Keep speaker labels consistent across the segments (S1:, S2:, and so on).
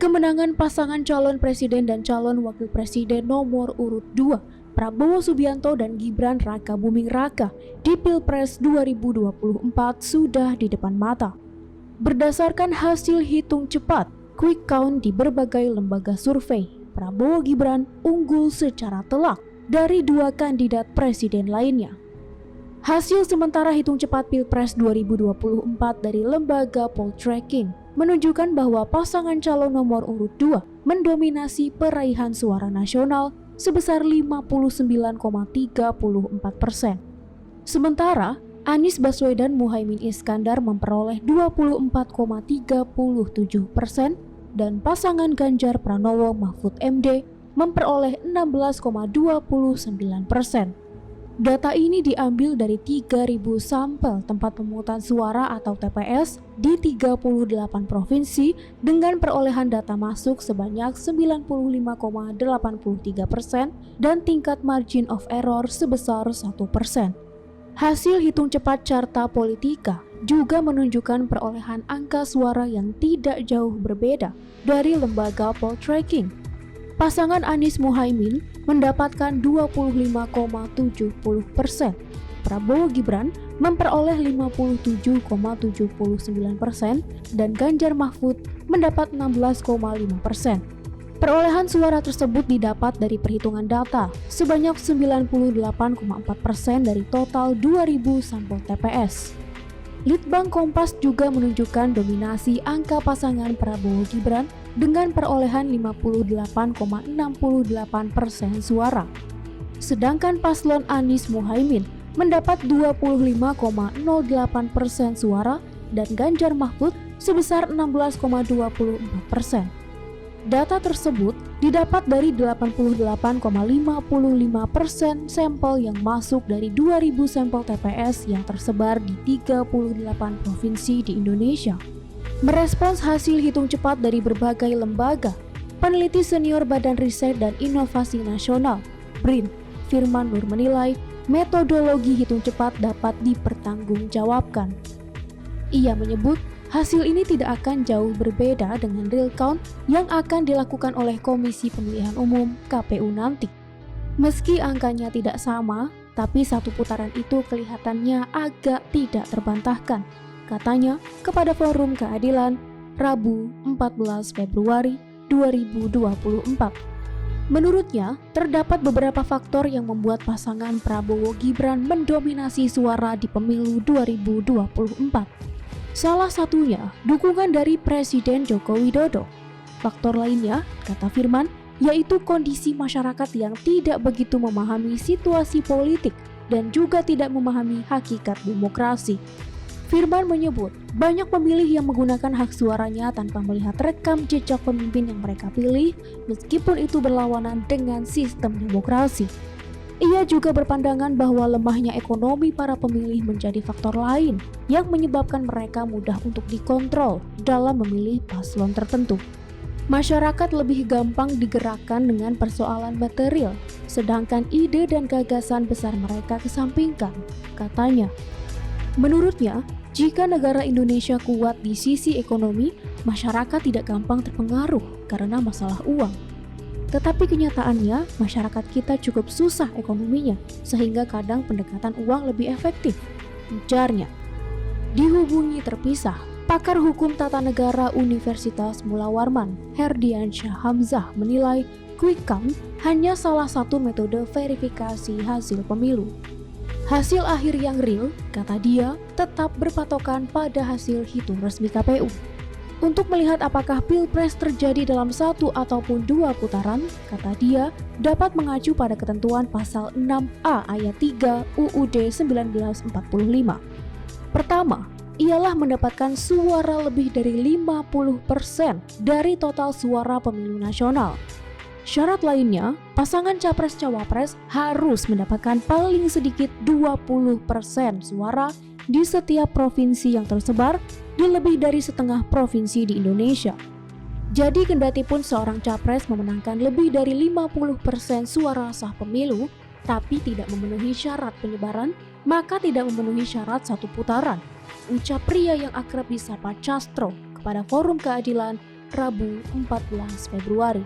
S1: Kemenangan pasangan calon presiden dan calon wakil presiden nomor urut 2, Prabowo Subianto dan Gibran Raka Buming Raka di Pilpres 2024 sudah di depan mata. Berdasarkan hasil hitung cepat, quick count di berbagai lembaga survei, Prabowo Gibran unggul secara telak dari dua kandidat presiden lainnya. Hasil sementara hitung cepat Pilpres 2024 dari lembaga poll tracking menunjukkan bahwa pasangan calon nomor urut 2 mendominasi peraihan suara nasional sebesar 59,34%. Sementara Anies Baswedan Muhaimin Iskandar memperoleh 24,37% dan pasangan Ganjar Pranowo Mahfud MD memperoleh 16,29%. Data ini diambil dari 3.000 sampel tempat pemungutan suara atau TPS di 38 provinsi dengan perolehan data masuk sebanyak 95,83% dan tingkat margin of error sebesar 1%. Hasil hitung cepat Carta Politika juga menunjukkan perolehan angka suara yang tidak jauh berbeda dari lembaga poll tracking. Pasangan Anies Muhaimin mendapatkan 25,70%, Prabowo Gibran memperoleh 57,79% dan Ganjar Mahfud mendapat 16,5%. Perolehan suara tersebut didapat dari perhitungan data sebanyak 98,4% dari total 2.000 sampel TPS. Litbang Kompas juga menunjukkan dominasi angka pasangan Prabowo Gibran dengan perolehan 58,68% suara. Sedangkan paslon Anies Muhaimin mendapat 25,08% suara dan Ganjar Mahfud sebesar 16,24%. Data tersebut didapat dari 88,55% sampel yang masuk dari 2.000 sampel TPS yang tersebar di 38 provinsi di Indonesia. Merespons hasil hitung cepat dari berbagai lembaga, peneliti senior Badan Riset dan Inovasi Nasional, BRIN, Firman Nur menilai metodologi hitung cepat dapat dipertanggungjawabkan. Ia menyebut hasil ini tidak akan jauh berbeda dengan real count yang akan dilakukan oleh Komisi Pemilihan Umum (KPU) nanti. Meski angkanya tidak sama, tapi satu putaran itu kelihatannya agak tidak terbantahkan, katanya kepada Forum Keadilan Rabu 14 Februari 2024. Menurutnya, terdapat beberapa faktor yang membuat pasangan Prabowo Gibran mendominasi suara di pemilu 2024. Salah satunya dukungan dari Presiden Joko Widodo. Faktor lainnya, kata Firman, yaitu kondisi masyarakat yang tidak begitu memahami situasi politik dan juga tidak memahami hakikat demokrasi. Firman menyebut banyak pemilih yang menggunakan hak suaranya tanpa melihat rekam jejak pemimpin yang mereka pilih meskipun itu berlawanan dengan sistem demokrasi. Ia juga berpandangan bahwa lemahnya ekonomi para pemilih menjadi faktor lain yang menyebabkan mereka mudah untuk dikontrol dalam memilih paslon tertentu. Masyarakat lebih gampang digerakkan dengan persoalan material, sedangkan ide dan gagasan besar mereka kesampingkan, katanya. Menurutnya, jika negara Indonesia kuat di sisi ekonomi, masyarakat tidak gampang terpengaruh karena masalah uang. Tetapi kenyataannya, masyarakat kita cukup susah ekonominya, sehingga kadang pendekatan uang lebih efektif, ujarnya. Dihubungi terpisah, pakar hukum tata negara Universitas Mula Warman, Herdiansyah Hamzah menilai quick count hanya salah satu metode verifikasi hasil pemilu. Hasil akhir yang real, kata dia, tetap berpatokan pada hasil hitung resmi KPU. Untuk melihat apakah Pilpres terjadi dalam satu ataupun dua putaran, kata dia, dapat mengacu pada ketentuan pasal 6A ayat 3 UUD 1945. Pertama, ialah mendapatkan suara lebih dari 50% dari total suara pemilu nasional. Syarat lainnya, pasangan Capres-Cawapres harus mendapatkan paling sedikit 20% suara di setiap provinsi yang tersebar di lebih dari setengah provinsi di Indonesia. Jadi kendatipun seorang capres memenangkan lebih dari 50% suara sah pemilu, tapi tidak memenuhi syarat penyebaran, maka tidak memenuhi syarat satu putaran, ucap pria yang akrab disapa Castro kepada Forum Keadilan Rabu 14 Februari.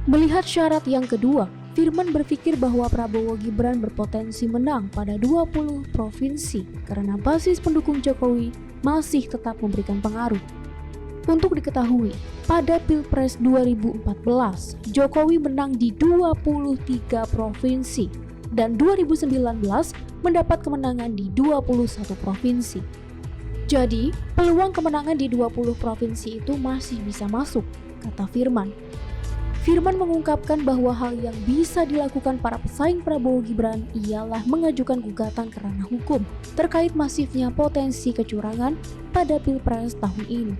S1: Melihat syarat yang kedua, Firman berpikir bahwa Prabowo Gibran berpotensi menang pada 20 provinsi karena basis pendukung Jokowi masih tetap memberikan pengaruh. Untuk diketahui, pada Pilpres 2014, Jokowi menang di 23 provinsi dan 2019 mendapat kemenangan di 21 provinsi. Jadi, peluang kemenangan di 20 provinsi itu masih bisa masuk, kata Firman. Firman mengungkapkan bahwa hal yang bisa dilakukan para pesaing Prabowo Gibran ialah mengajukan gugatan ke ranah hukum terkait masifnya potensi kecurangan pada Pilpres tahun ini.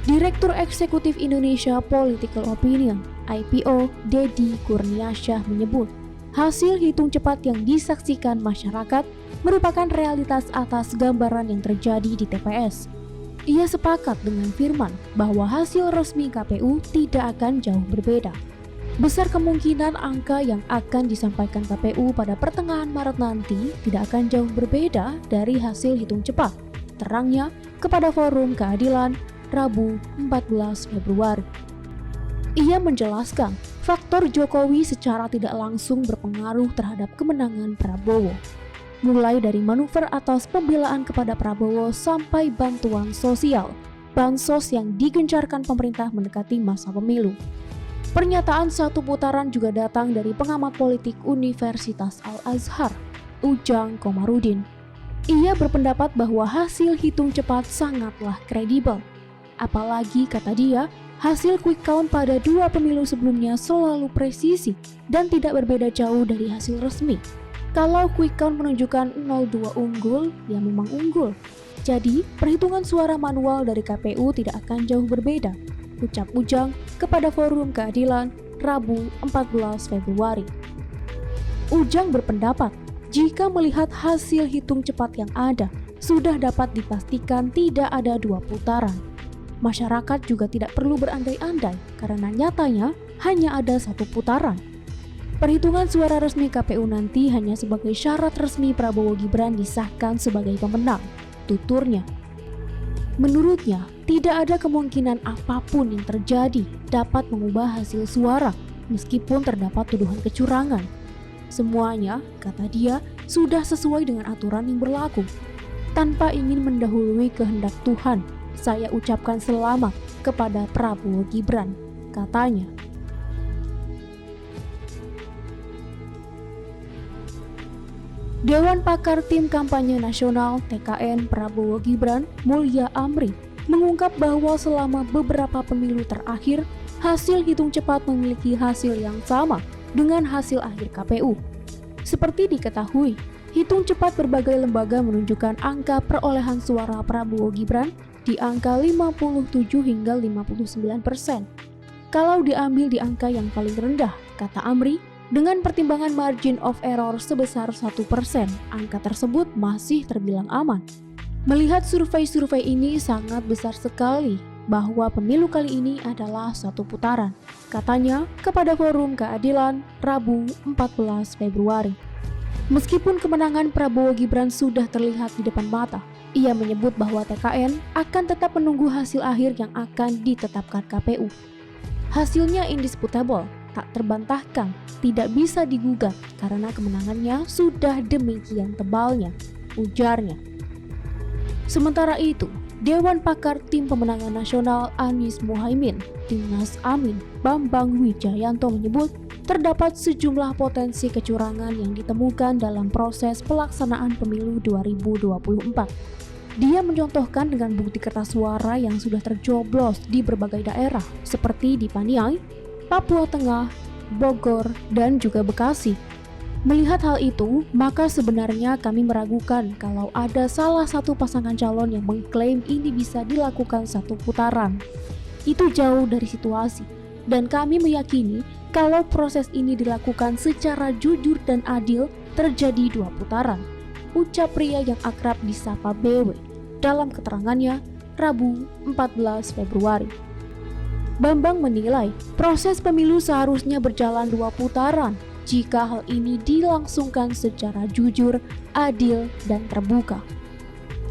S1: Direktur Eksekutif Indonesia Political Opinion (IPO) Deddy Kurniasyah menyebut, hasil hitung cepat yang disaksikan masyarakat merupakan realitas atas gambaran yang terjadi di TPS. Ia sepakat dengan Firman bahwa hasil resmi KPU tidak akan jauh berbeda. Besar kemungkinan angka yang akan disampaikan KPU pada pertengahan Maret nanti tidak akan jauh berbeda dari hasil hitung cepat, terangnya kepada Forum Keadilan Rabu 14 Februari. Ia menjelaskan faktor Jokowi secara tidak langsung berpengaruh terhadap kemenangan Prabowo. Mulai dari manuver atas pembelaan kepada Prabowo sampai bantuan sosial, bansos yang digencarkan pemerintah mendekati masa pemilu. Pernyataan satu putaran juga datang dari pengamat politik Universitas Al-Azhar, Ujang Komarudin. Ia berpendapat bahwa hasil hitung cepat sangatlah kredibel. Apalagi, kata dia, hasil quick count pada 2 pemilu sebelumnya selalu presisi dan tidak berbeda jauh dari hasil resmi. Kalau quick count menunjukkan 02 unggul, ya memang unggul. Jadi, perhitungan suara manual dari KPU tidak akan jauh berbeda, ucap Ujang kepada Forum Keadilan Rabu 14 Februari. Ujang berpendapat, jika melihat hasil hitung cepat yang ada, sudah dapat dipastikan tidak ada 2 putaran. Masyarakat juga tidak perlu berandai-andai karena nyatanya hanya ada 1 putaran. Perhitungan suara resmi KPU nanti hanya sebagai syarat resmi Prabowo Gibran disahkan sebagai pemenang, tuturnya. Menurutnya, tidak ada kemungkinan apapun yang terjadi dapat mengubah hasil suara meskipun terdapat tuduhan kecurangan. Semuanya, kata dia, sudah sesuai dengan aturan yang berlaku. Tanpa ingin mendahului kehendak Tuhan, saya ucapkan selamat kepada Prabowo Gibran, katanya. Dewan Pakar Tim Kampanye Nasional TKN Prabowo Gibran, Mulya Amri, mengungkap bahwa selama beberapa pemilu terakhir, hasil hitung cepat memiliki hasil yang sama dengan hasil akhir KPU. Seperti diketahui, hitung cepat berbagai lembaga menunjukkan angka perolehan suara Prabowo Gibran di angka 57 hingga 59%. Kalau diambil di angka yang paling rendah, kata Amri, dengan pertimbangan margin of error sebesar 1%, angka tersebut masih terbilang aman. Melihat survei-survei ini sangat besar sekali bahwa pemilu kali ini adalah 1 putaran, katanya kepada Forum Keadilan Rabu 14 Februari. Meskipun kemenangan Prabowo Gibran sudah terlihat di depan mata, ia menyebut bahwa TKN akan tetap menunggu hasil akhir yang akan ditetapkan KPU. Hasilnya indisputable, tak terbantahkan, tidak bisa digugat karena kemenangannya sudah demikian tebalnya, ujarnya. Sementara itu, Dewan Pakar Tim Pemenangan Nasional Anies Mohaimin, Timnas Amin, Bambang Wijayanto menyebut terdapat sejumlah potensi kecurangan yang ditemukan dalam proses pelaksanaan pemilu 2024. Dia mencontohkan dengan bukti kertas suara yang sudah tercoblos di berbagai daerah seperti di Paniai, Papua Tengah, Bogor, dan juga Bekasi. Melihat hal itu, maka sebenarnya kami meragukan kalau ada salah satu pasangan calon yang mengklaim ini bisa dilakukan 1 putaran. Itu jauh dari situasi, dan kami meyakini kalau proses ini dilakukan secara jujur dan adil terjadi 2 putaran, ucap pria yang akrab disapa BW dalam keterangannya Rabu 14 Februari. Bambang menilai proses pemilu seharusnya berjalan 2 putaran jika hal ini dilangsungkan secara jujur, adil, dan terbuka.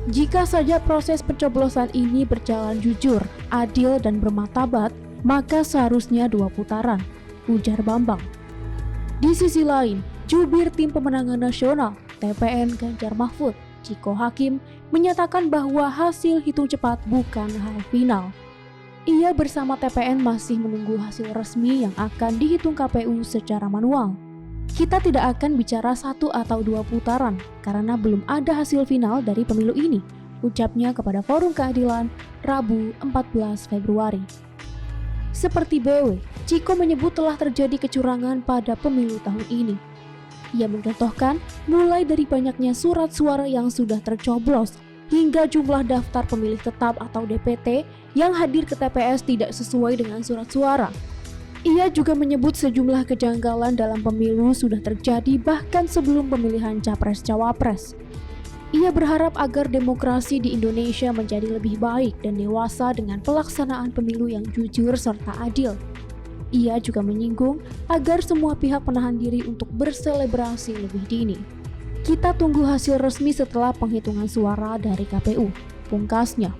S1: Jika saja proses pencoblosan ini berjalan jujur, adil, dan bermartabat, maka seharusnya 2 putaran, ujar Bambang. Di sisi lain, jubir tim pemenangan nasional TPN Ganjar Mahfud, Ciko Hakim, menyatakan bahwa hasil hitung cepat bukan hal final. Ia bersama TPN masih menunggu hasil resmi yang akan dihitung KPU secara manual. Kita tidak akan bicara 1 atau 2 putaran karena belum ada hasil final dari pemilu ini, ucapnya kepada Forum Keadilan Rabu 14 Februari. Seperti BW, Ciko menyebut telah terjadi kecurangan pada pemilu tahun ini. Ia mencontohkan mulai dari banyaknya surat suara yang sudah tercoblos hingga jumlah daftar pemilih tetap atau DPT yang hadir ke TPS tidak sesuai dengan surat suara. Ia juga menyebut sejumlah kejanggalan dalam pemilu sudah terjadi bahkan sebelum pemilihan Capres-Cawapres. Ia berharap agar demokrasi di Indonesia menjadi lebih baik dan dewasa dengan pelaksanaan pemilu yang jujur serta adil. Ia juga menyinggung agar semua pihak menahan diri untuk berselebrasi lebih dini. Kita tunggu hasil resmi setelah penghitungan suara dari KPU, pungkasnya.